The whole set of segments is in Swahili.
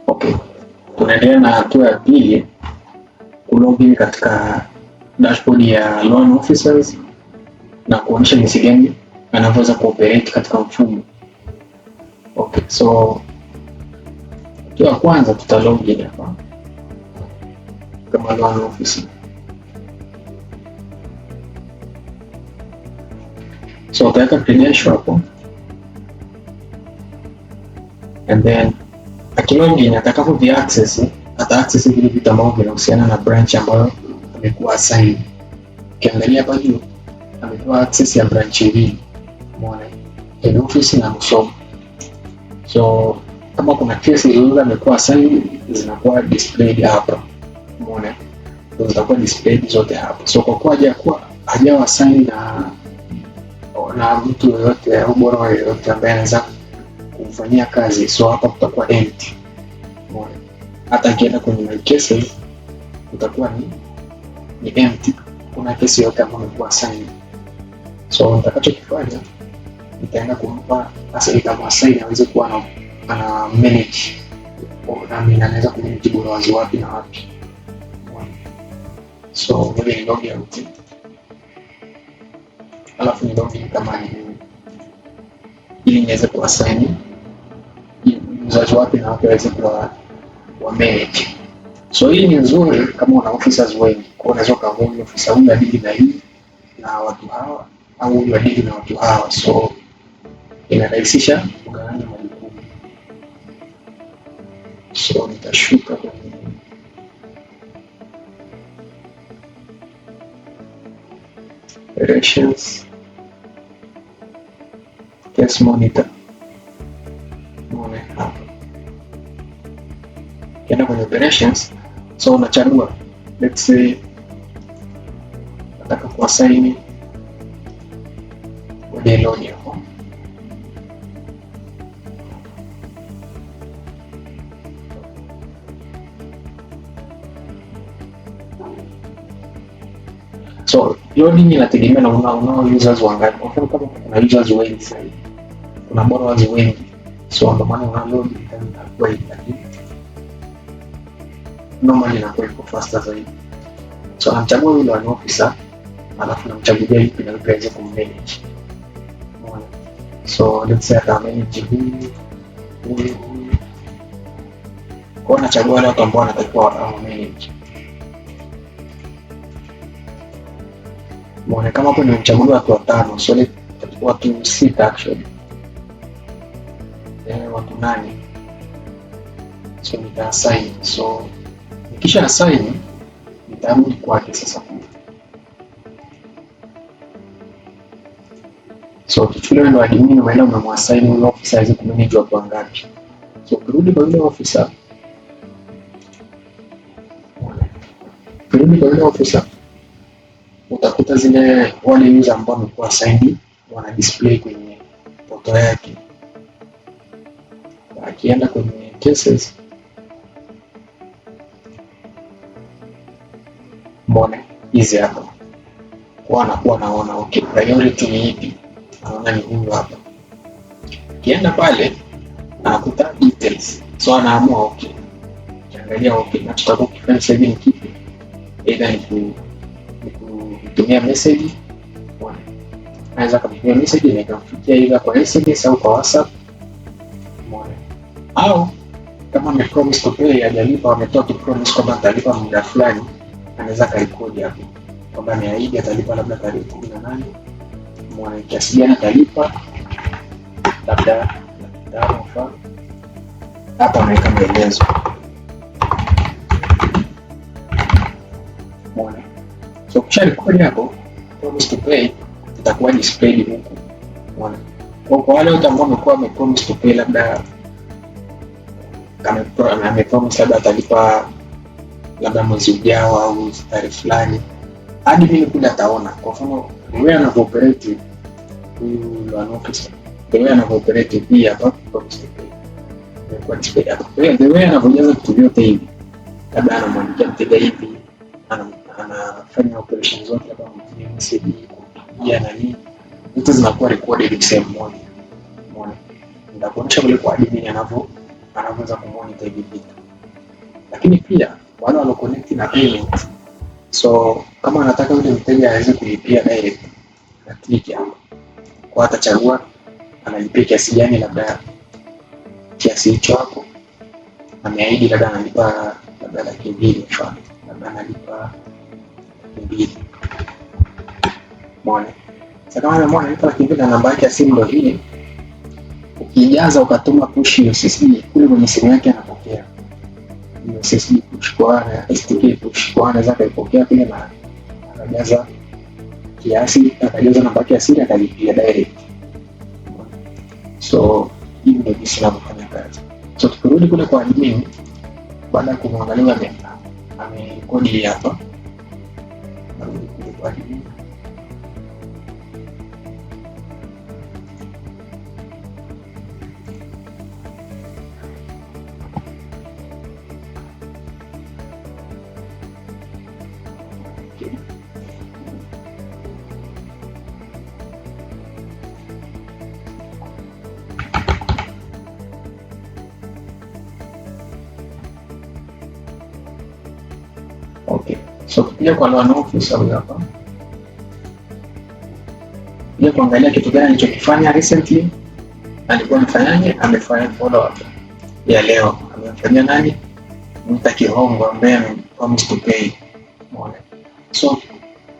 Okay, tunaendelea na hatua ya pili, kulogin katika dashboard ya loan officers na kuonyesha jinsi gani anavyoweza kuoperate katika mfumo. Okay, so hatua ya kwanza tuta login hapa kama loan officer. So utaweka credential hapo, and then akilogin atakapo vi access, ata access vile vitu ambavyo vinahusiana na branch ambayo amekuwa assigned. Ukiangalia hapa juu amepewa access ya branch hii, umeona, head office na Musoma. So kama kuna kesi zilizo amekuwa assigned zinakuwa displayed hapa, umeona, zitakuwa displayed zote hapa. So kwa kuwa hajawa assigned na mtu yoyote au bora yoyote ambaye anaweza kumfanyia kazi, so hapa kutakuwa empty, umeona. Hata akienda kwenye my cases utakuwa ni empty, kuna kesi yote ambayo imekuwa assigned. So nitakachokifanya nitaenda kumpa sasa, itamwassign aweze kuwa ana manage, na mimi naweza kumanage bora wazi wapi na wapi. So ngoja ni log out, alafu ni login kama ni ili niweze kuassign users wapi na wapi aweze kuwa manage. So hii ni nzuri kama una officers wengi, kwa unaweza kuamua officer huyu adili na hii na watu hawa, au huyu adili na watu hawa. So inarahisisha kugawanya majukumu. So nitashuka kwenye operations, case monitor, umeona hapa. Kienda kwenye operations, so unachagua, let's say nataka kuassign kwenye loan hapo. So loading inategemea na unao users wangapi. Kwa mfano kama kuna users wengi zaidi, kuna borrowers wengi, so ndio maana una load itakuwa hivi, normally inakuwa iko faster zaidi. So namchagua yule loan officer, alafu namchagulia yupi na yupi aweze kummanage, umeona. So let's say ata manage huyu, kwa nachagua wale watu ambao wanatakiwa manage. Umeona kama hapo nimechagua watu 5, so watu 6 actually. Watu 8. So nita assign. So nikisha assign nitarudi kwake sasa. So tuchukue ndio admin maana umemwassign yule officer aweze kumanage watu wangapi. So kurudi kwa yule officer, utakuta zile wale user ambao wamekuwa assigned wana display kwenye portal yake. Akienda kwenye cases, mbona hizi hapa kwa anakuwa naona okay, priority ni ipi, anaona ni huyu hapa. Kienda pale anakuta details, so anaamua okay, kiangalia okay, na tutakuwa kufanya sasa ni kipi, either ni kutumia message, anaweza kutumia message na ikamfikia either kwa SMS au kwa WhatsApp, umeona. Au kama ame promise to pay, hajalipa, ametoa tu promise kwamba atalipa muda fulani, anaweza karekodi hapo kwamba ameahidi atalipa labda tarehe 18, umeona, kiasi gani atalipa, labda mfano hapa ameweka maelezo, umeona. So kisha rekodi hapo promise to pay itakuwa displayed huku, umeona. Kwa wale wote ambao wamekuwa wamepromise to pay, labda kama amepromise labda atalipa labda mwezi ujao au tarehe fulani, hadi mimi kule ataona. Kwa mfano wewe anavyoperate huyu loan officer, wewe anavyoperate pia hapa promise to pay kwa display hapo. Wewe anavyojaza vitu vyote hivi, labda anamwandikia mteja hivi, anafanya operations zote, labda mtumie message kupigia na nini, zote zinakuwa recorded sehemu moja, umeona. Nitakuonyesha vile kwa admin anaweza kumonitor hivi vitu. Lakini pia wale walio connect na payment, so kama anataka yule mteja aweze kulipia direct, na click hapo kwa, atachagua analipia kiasi gani, labda kiasi hicho hapo ameahidi, labda analipa labda 200,000 mfano, labda analipa 200,000. Umeona? Sasa kama umeona analipa 200,000 na namba yake ya simu ndio hii, ukijaza ukatuma push USSD kule kwenye simu yake, anapokea USSD push kwa STK push kwa, anaweza kuipokea kule na akajaza kiasi, akajaza namba yake ya siri, akalipia direct. So hivi ndio jinsi inavyofanya kazi. So tukirudi kule kwa admin, baada ya kumwangalia amerekodi hapa, narudi kule kwa admin. Okay. So tukija kwa loan officer huyu hapa, kuja kuangalia kitu gani alichokifanya recently, alikuwa amefanyaje, amefanya follow up ya leo, amefanyia nani, mta Kihongo ambaye amepromise to pay. Umeona? So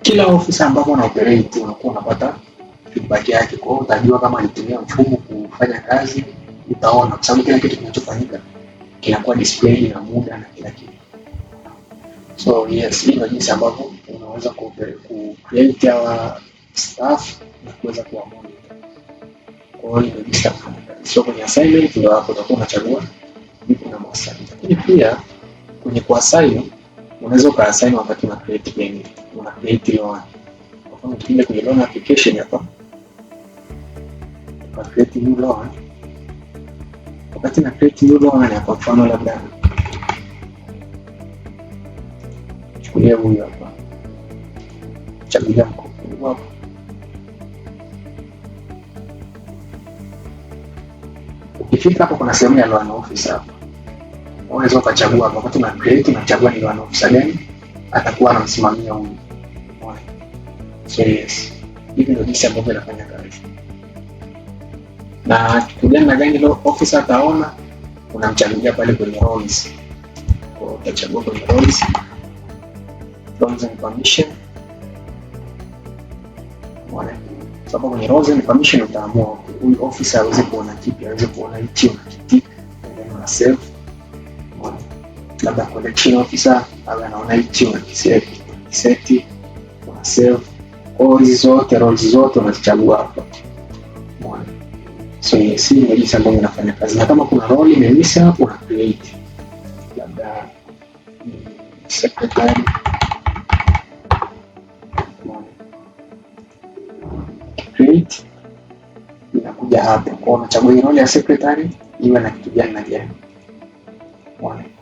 kila officer ambapo una operate unakuwa unapata feedback yake, kwa hiyo utajua kama alitumia mfumo kufanya kazi, utaona kwa sababu kila kitu kinachofanyika kinakuwa display na muda na kila kitu. So yes, hii ndio jinsi ambavyo unaweza ku create our staff na kuweza kuwa monitor. Kwa hiyo ndio jinsi ya kufanya kazi. So kwenye assignment ndio hapo utakuwa unachagua vipi na mwassign. Lakini pia kwenye kuassign unaweza kuassign wakati una create payment, una create loan. Kwa mfano tukija kwenye loan application hapa, tuka create new loan. Wakati na create new loan ni kwa mfano labda chukulia huyu hapa, chagua mkopo hapo. Ukifika hapo kuna sehemu ya loan officer hapa. Unaweza ukachagua hapo, wakati una create unachagua ni loan officer gani atakuwa anamsimamia huyu. Unaona? So yes, hivi ndio jinsi ambavyo inafanya kazi. Na kitu gani loan officer ataona, unamchagulia pale kwenye roles. Kwa utachagua kwenye roles and permission. Unaona? Sababu kwenye roles and permission utaamua huyu officer aweze kuona kipi, aweze kuona hichi unakitiki, ndio una save. Unaona? Labda collection officer awe anaona hichi unakiseti, una save. Kwa hizo zote roles zote unazichagua hapa. Unaona? So yes, hii ndio jinsi ambavyo inafanya kazi. Na kama kuna role imemisa hapo una create. Labda secretary, create, inakuja hapo. Kwa unachagua hii role ya secretary iwe na kitu gani na gani.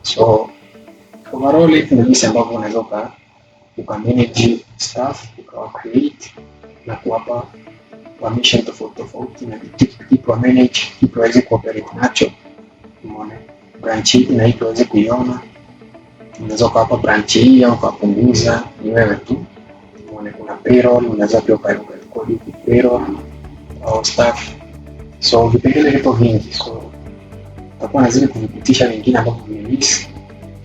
So overall ndio jinsi ambavyo unaweza ukamanage staff, uka-create na kuwapa permission tofauti na kitu manage, kitu waweze kuoperate nacho. Umeona? Branch hii na hii tuweze kuiona. Unaweza kuwapa branch hii au kupunguza, ni wewe tu. Umeona? Kuna payroll, unaweza pia kurekodi payroll au staff. So vipengele vipo vingi, so utakuwa nazidi kuvipitisha vingine ambavyo vimemiss,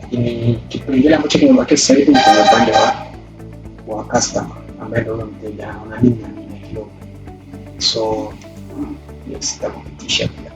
lakini kipengele ambacho kimebaki sasa hivi ni kwa upande wa customer ambaye ndio mteja anaona nini na nini kidogo. So yes, tutakupitisha pia.